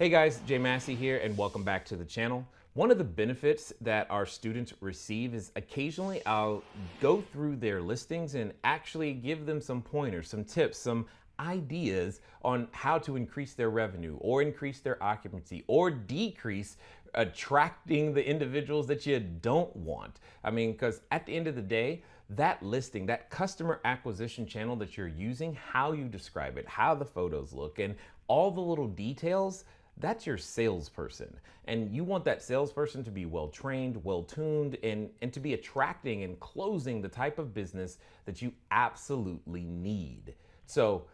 Hey guys, Jay Massey here and welcome back to the channel. One of the benefits that our students receive is occasionally I'll go through their listings and actually give them some pointers, some tips, some ideas on how to increase their revenue or increase their occupancy or decrease attracting the individuals that you don't want. I mean, because at the end of the day, that listing, that customer acquisition channel that you're using, how you describe it, how the photos look, and all the little details, that's your salesperson. And you want that salesperson to be well trained, well tuned, and to be attracting and closing the type of business that you absolutely need. So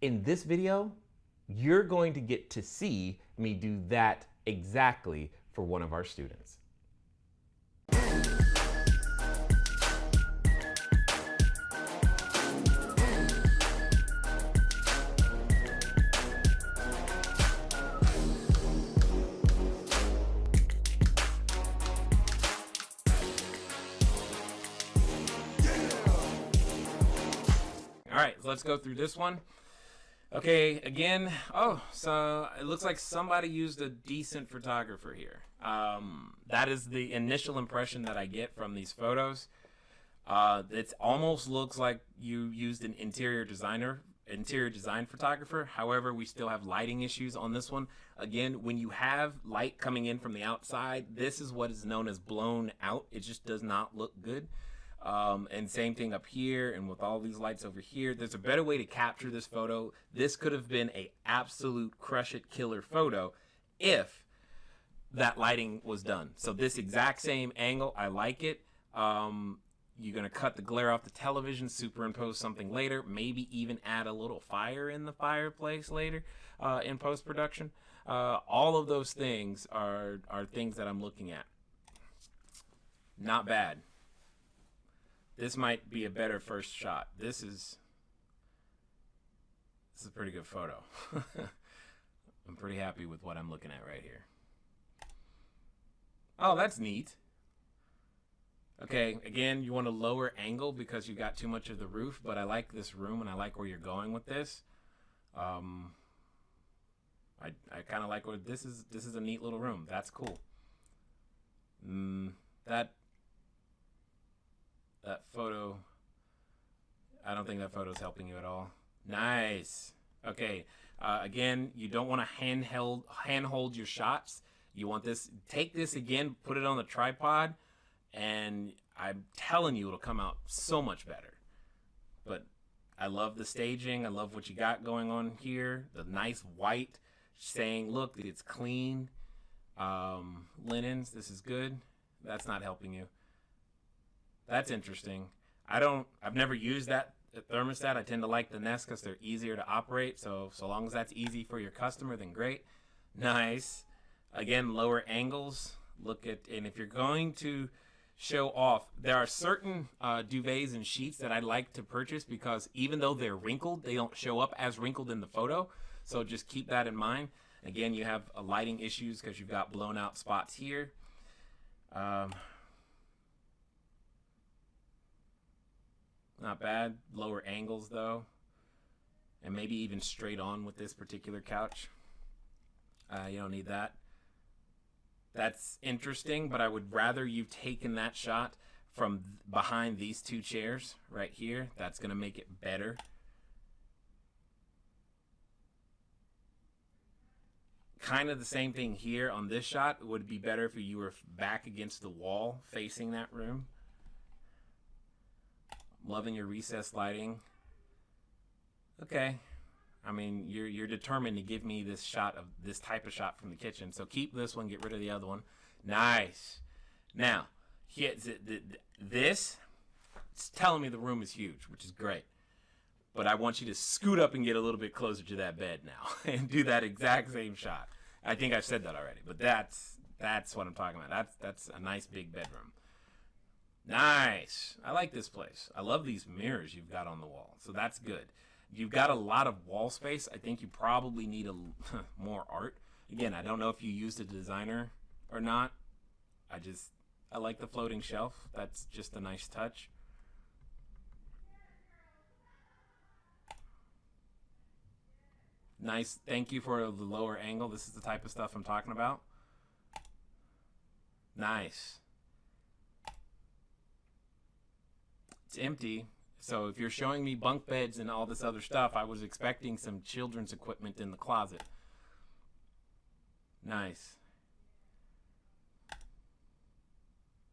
in this video, you're going to get to see me do that exactly for one of our students. All right, so let's go through this one. Okay, again, so it looks like somebody used a decent photographer here. That is the initial impression that I get from these photos. It almost looks like you used an interior design photographer. However, we still have lighting issues on this one. Again, when you have light coming in from the outside, this is what is known as blown out. It just does not look good. And same thing up here, and with all these lights over here, there's a better way to capture this photo. This could have been a absolute crush it killer photo if that lighting was done. So this exact same angle, I like it. You're gonna cut the glare off the television, superimpose something later, maybe even add a little fire in the fireplace later in post-production. All of those things are things that I'm looking at. Not bad. This might be a better first shot. This is a pretty good photo. I'm pretty happy with what I'm looking at right here. Oh, that's neat. Okay, again, you want a lower angle because you got too much of the roof, but I like this room and I like where you're going with this. I kind of like where this is a neat little room. That's cool. That photo, I don't think that photo's helping you at all. Nice. Okay, again, you don't want to handhold your shots. You want this, take this again, put it on the tripod, and I'm telling you it'll come out so much better. But I love the staging. I love what you got going on here. The nice white saying, look, it's clean. Linens, this is good. That's not helping you. That's interesting. I've never used that thermostat. I tend to like the Nest because they're easier to operate. So long as that's easy for your customer, then great. Nice. Again, lower angles. And if you're going to show off, there are certain duvets and sheets that I like to purchase because even though they're wrinkled, they don't show up as wrinkled in the photo. So just keep that in mind. Again, you have lighting issues because you've got blown out spots here. Not bad. Lower angles though, and maybe even straight on with this particular couch. You don't need that. That's interesting, but I would rather you've taken that shot from behind these two chairs right here. That's gonna make it better. Kind of the same thing here on this shot. It would be better if you were back against the wall facing that room. Loving your recessed lighting. Okay. I mean, you're determined to give me this type of shot from the kitchen. So keep this one, get rid of the other one. Nice. Now, this, it's telling me the room is huge, which is great. But I want you to scoot up and get a little bit closer to that bed now and do that exact same shot. I think I've said that already, but that's what I'm talking about. That's a nice big bedroom. Nice. I like this place. I love these mirrors you've got on the wall. So that's good. You've got a lot of wall space. I think you probably need more art. Again, I don't know if you used a designer or not. I like the floating shelf. That's just a nice touch. Nice. Thank you for the lower angle. This is the type of stuff I'm talking about. Nice. It's empty. So if you're showing me bunk beds and all this other stuff, I was expecting some children's equipment in the closet. Nice.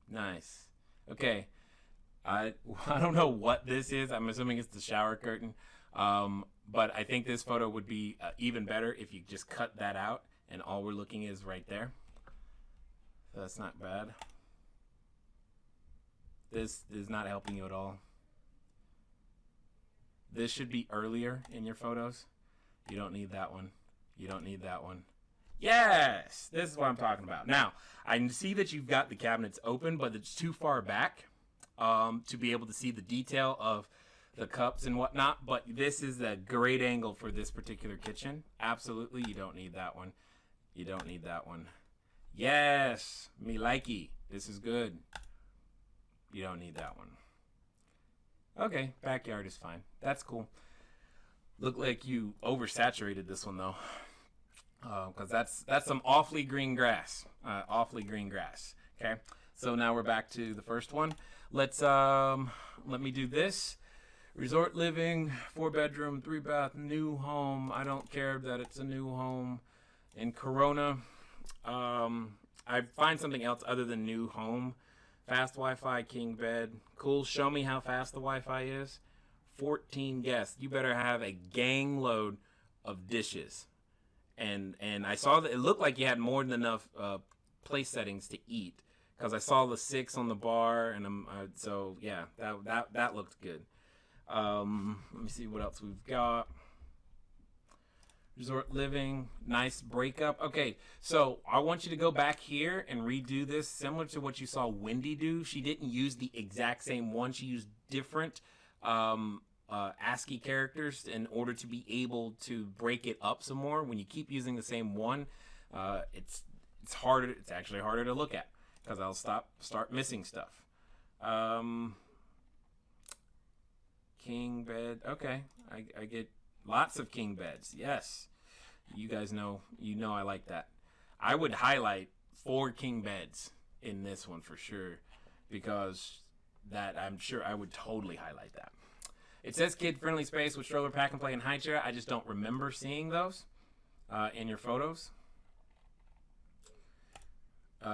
Nice. Okay. I don't know what this is. I'm assuming it's the shower curtain. But I think this photo would be even better if you just cut that out and all we're looking is right there. So that's not bad. This is not helping you at all. This should be earlier in your photos. You don't need that one. You don't need that one. Yes! This is what I'm talking about. Now, I see that you've got the cabinets open, but it's too far back to be able to see the detail of the cups and whatnot. But this is a great angle for this particular kitchen. Absolutely, you don't need that one. You don't need that one. Yes! Me likey. This is good. You don't need that one. Okay, backyard is fine. That's cool. Look like you oversaturated this one though, because that's some awfully green grass. Awfully green grass. Okay, so now we're back to the first one. Let's let me do this. Resort living, 4-bedroom, 3-bath, new home. I don't care that it's a new home in Corona. I find something else other than new home. Fast Wi-Fi, king bed. Cool. Show me how fast the Wi-Fi is. 14 guests. You better have a gang load of dishes. And I saw that it looked like you had more than enough place settings to eat, because I saw the 6 on the bar, and so yeah, that looked good. Let me see what else we've got. Resort living, nice breakup. Okay, so I want you to go back here and redo this similar to what you saw Wendy do. She didn't use the exact same one. She used different ASCII characters in order to be able to break it up some more. When you keep using the same one, it's harder. It's actually harder to look at because I'll start missing stuff. King bed. Okay, I get lots of king beds. Yes. You guys know, I like that. I would highlight 4 king beds in this one for sure, because that I'm sure I would totally highlight that. It says kid-friendly space with stroller, pack and play, and high chair. I just don't remember seeing those in your photos. Okay,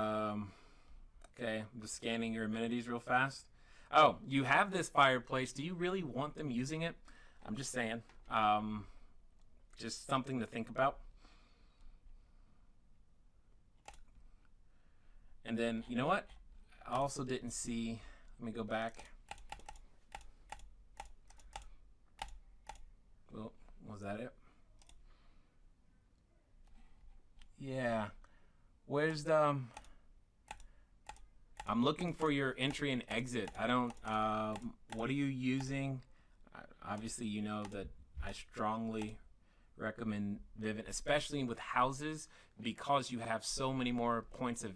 I'm just scanning your amenities real fast. Oh, you have this fireplace. Do you really want them using it? I'm just saying. Just something to think about. And then, you know what? I also didn't see, let me go back. Well, was that it? Yeah. Where's the, I'm looking for your entry and exit. I don't, what are you using? Obviously, you know that I strongly recommend Vivint, especially with houses, because you have so many more points of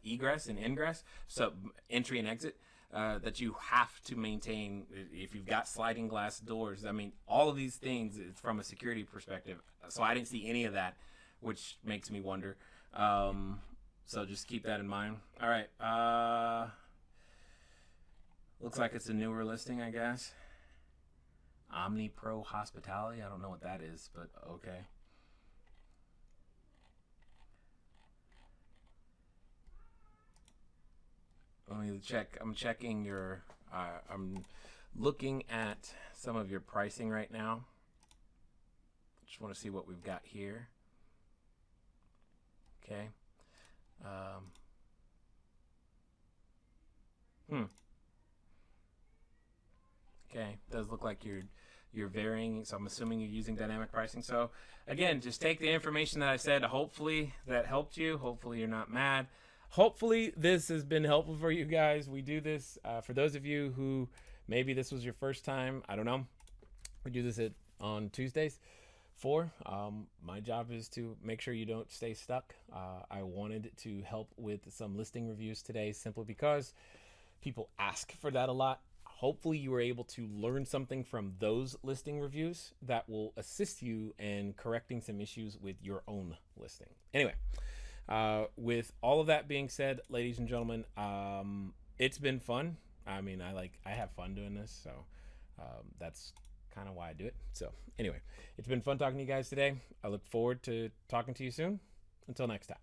egress and ingress, so entry and exit, that you have to maintain. If you've got sliding glass doors, I mean, all of these things from a security perspective. So I didn't see any of that, which makes me wonder. So just keep that in mind. All right. Looks like it's a newer listing, I guess. Omni Pro Hospitality. I don't know what that is, but okay. Let me check. I'm checking your. I'm looking at some of your pricing right now. Just want to see what we've got here. Okay. Okay. Does look like you're varying, so I'm assuming you're using dynamic pricing. So again, just take the information that I said. Hopefully that helped you. Hopefully you're not mad. Hopefully this has been helpful for you guys. We do this for those of you who maybe this was your first time. I don't know. We do this on Tuesdays. My job is to make sure you don't stay stuck. I wanted to help with some listing reviews today simply because people ask for that a lot. hopefully you were able to learn something from those listing reviews that will assist you in correcting some issues with your own listing. Anyway, with all of that being said, ladies and gentlemen, it's been fun. I mean, I have fun doing this, so that's kind of why I do it. So anyway, it's been fun talking to you guys today. I look forward to talking to you soon. Until next time.